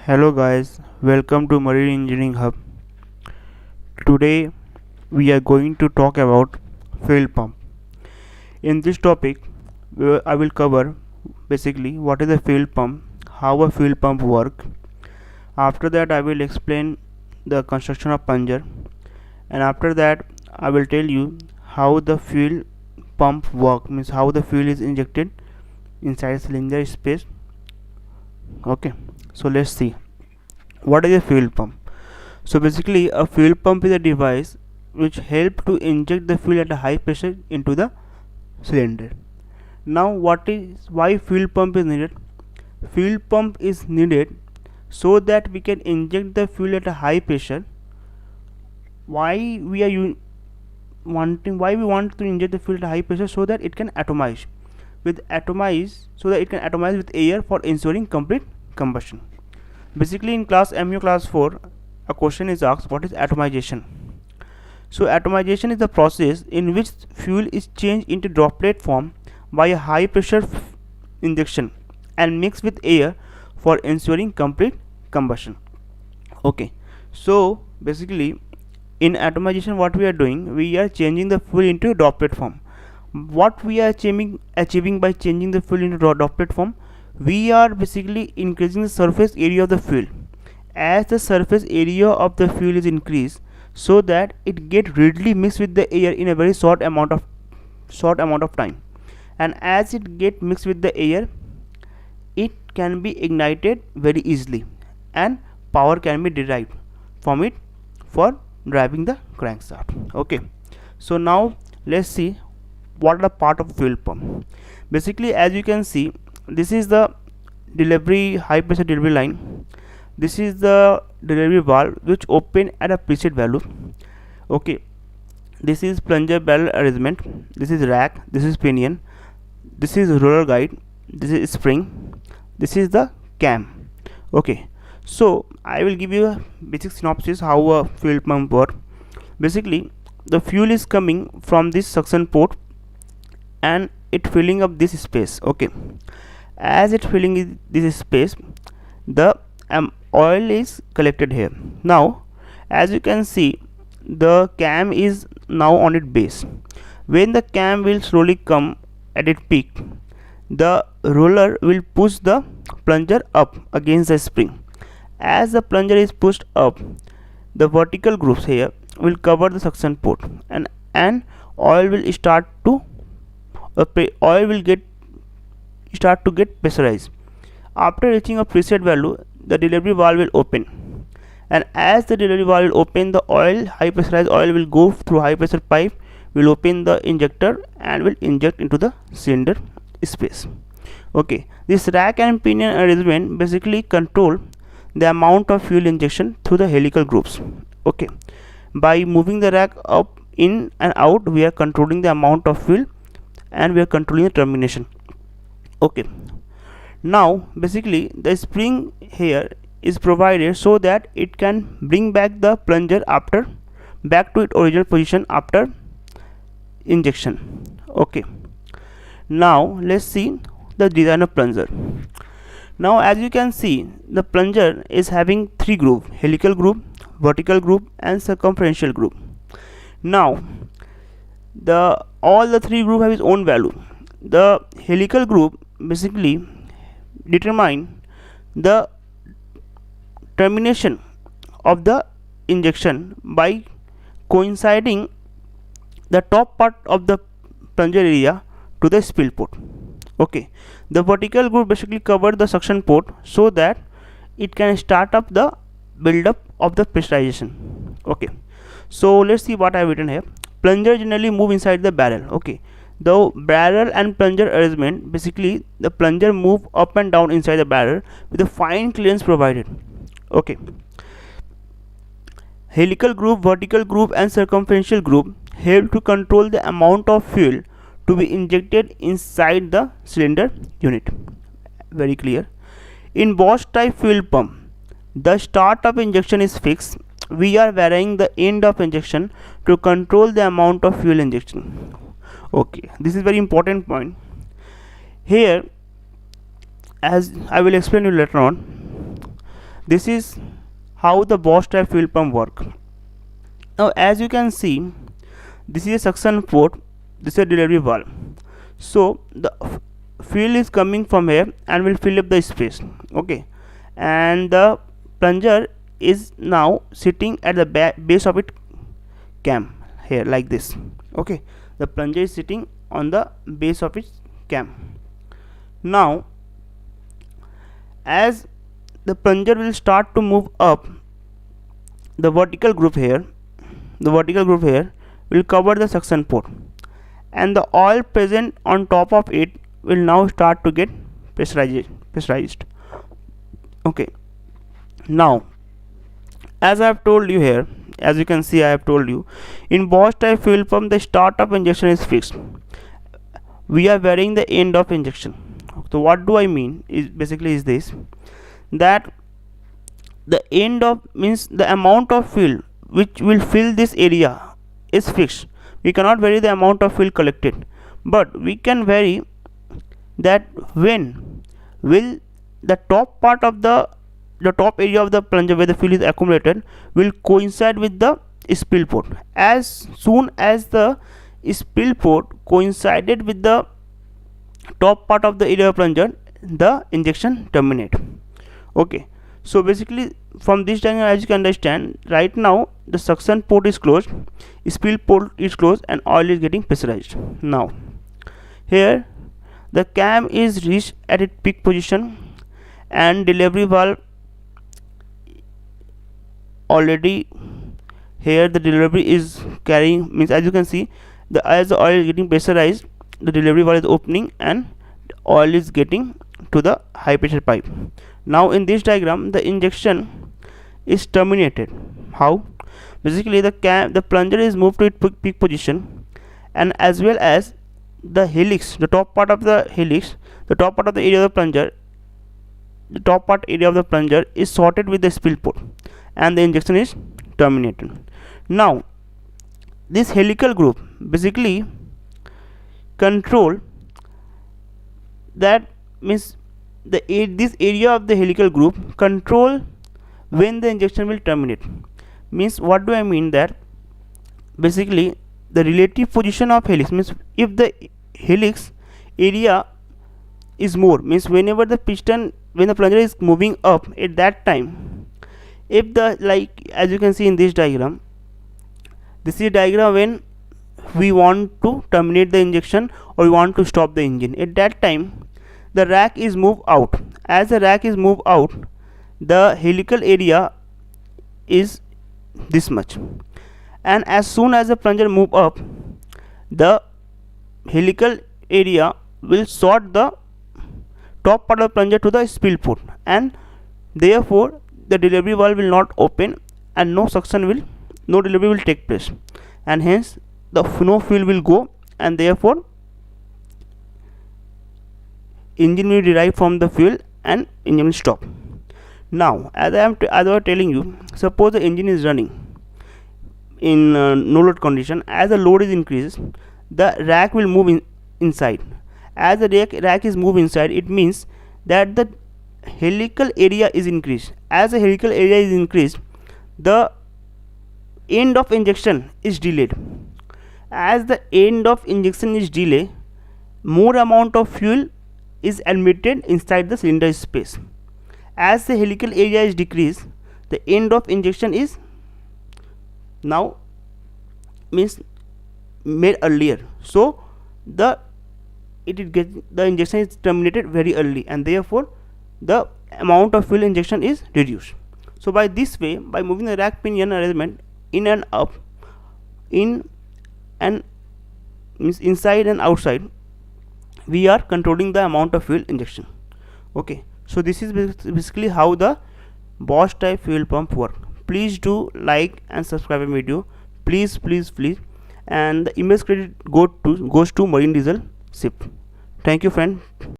Hello guys, welcome to Marine Engineering Hub. Today we are going to talk about fuel pump. In this topic, I will cover basically what is a fuel pump, how a fuel pump work. After that I will explain the construction of plunger, and after that I will tell you how the fuel pump work, means how the fuel is injected inside cylinder space. Okay, so let's see what is a fuel pump. So basically a fuel pump is a device which help to inject the fuel at a high pressure into the cylinder. Now why fuel pump is needed? Fuel pump is needed so that we can inject the fuel at a high pressure. Why we want to inject the fuel at a high pressure? So that it can atomize with air for ensuring complete combustion. Basically in class MU class 4 a question is asked, what is atomization? So atomization is the process in which fuel is changed into droplet form by a high pressure injection and mixed with air for ensuring complete combustion. Okay, so basically in atomization what we are doing, we are changing the fuel into droplet form. What we are achieving by changing the fuel into droplet form? We are basically increasing the surface area of the fuel. As the surface area of the fuel is increased, so that it get readily mixed with the air in a very short amount of time, and as it get mixed with the air, it can be ignited very easily and power can be derived from it for driving the crankshaft. Okay, so now let's see what are the part of fuel pump. Basically, as you can see, this is the high pressure delivery line. This is the delivery valve which open at a preset value. Okay, this is plunger barrel arrangement, this is rack, this is pinion, this is roller guide, this is spring, this is the cam. Okay, so I will give you a basic synopsis how a fuel pump works. Basically the fuel is coming from this suction port and it filling up this space. Okay, as it filling this space, the oil is collected here. Now as you can see, the cam is now on its base. When the cam will slowly come at its peak, the roller will push the plunger up against the spring. As the plunger is pushed up, the vertical grooves here will cover the suction port, and oil will start to get pressurized. After reaching a preset value, the delivery valve will open, and as the delivery valve will open, the high pressurized oil will go through high pressure pipe, will open the injector and will inject into the cylinder space. Okay, this rack and pinion arrangement basically control the amount of fuel injection through the helical grooves. Okay, by moving the rack up, in and out, we are controlling the amount of fuel and we are controlling the termination. Okay, now basically the spring here is provided so that it can bring back the plunger back to its original position after injection. Okay, now let's see the design of plunger. Now as you can see, the plunger is having three groove: helical groove, vertical groove and circumferential groove. Now all the three groove have its own value. The helical groove basically determine the termination of the injection by coinciding the top part of the plunger area to the spill port. Okay, the vertical groove basically cover the suction port so that it can start up the build-up of the pressurization. Okay, so let's see what I have written here. Plunger generally move inside the barrel. Okay, the barrel and plunger arrangement, basically the plunger move up and down inside the barrel with a fine clearance provided. Okay, helical groove, vertical groove and circumferential groove help to control the amount of fuel to be injected inside the cylinder unit. Very clear. In Bosch type fuel pump, the start of injection is fixed. We are varying the end of injection to control the amount of fuel injection. Okay, this is very important point here, as I will explain you later on. This is how the Bosch type fuel pump work. Now as you can see, this is a suction port, this is a delivery valve. So the fuel is coming from here and will fill up the space. Okay, and the plunger is now sitting at the base of its cam here like this. Okay, the plunger is sitting on the base of its cam. Now as the plunger will start to move up, the vertical groove here will cover the suction port, and the oil present on top of it will now start to get pressurized. Okay, now as I have told you here, as you can see, I have told you, in Bosch type fuel pump the start of injection is fixed. We are varying the end of injection. So what do I mean is basically is this, that the end of means the amount of fuel which will fill this area is fixed. We cannot vary the amount of fuel collected, but we can vary that when will the top part of the top area of the plunger where the fuel is accumulated will coincide with the spill port. As soon as the spill port coincided with the top part of the area of plunger, the injection terminate. Okay, so basically from this diagram, as you can understand, right now the suction port is closed, spill port is closed, and oil is getting pressurized. Now here the cam is reached at its peak position, and delivery valve already here the delivery is carrying, means as you can see, as the oil is getting pressurized, the delivery valve is opening and oil is getting to the high pressure pipe. Now in this diagram the injection is terminated. How? Basically the plunger is moved to its peak position, and as well as the helix, the top part of the helix, the top part of the area of the plunger, the top part area of the plunger is sorted with the spill port, and the injection is terminated. Now this helical groove basically control, that means this area of the helical groove control when the injection will terminate. Means what do I mean, that basically the relative position of helix, means if the helix area is more, means whenever the piston, when the plunger is moving up, at that time, if the, like as you can see in this diagram, this is a diagram when we want to terminate the injection or we want to stop the engine. At that time the rack is moved out. As the rack is moved out, the helical area is this much, and as soon as the plunger move up, the helical area will sort the top part of the plunger to the spill port, and therefore the delivery valve will not open and no delivery will take place, and hence no fuel will go, and therefore engine will derive from the fuel and engine will stop. Now as I was telling you, suppose the engine is running in no load condition. As the load is increased, the rack will move inside. As the rack is moved inside, it means that the helical area is increased. As the helical area is increased, the end of injection is delayed. As the end of injection is delayed, more amount of fuel is admitted inside the cylinder space. As the helical area is decreased, the end of injection is now means made earlier, so the injection is terminated very early, and therefore the amount of fuel injection is reduced. So by this way, by moving the rack pinion arrangement in and up, in and means inside and outside, we are controlling the amount of fuel injection. Okay, so this is basically how the Bosch type fuel pump work. Please do like and subscribe my video, please, and the image credit goes to Marine Diesel ship. Thank you friend.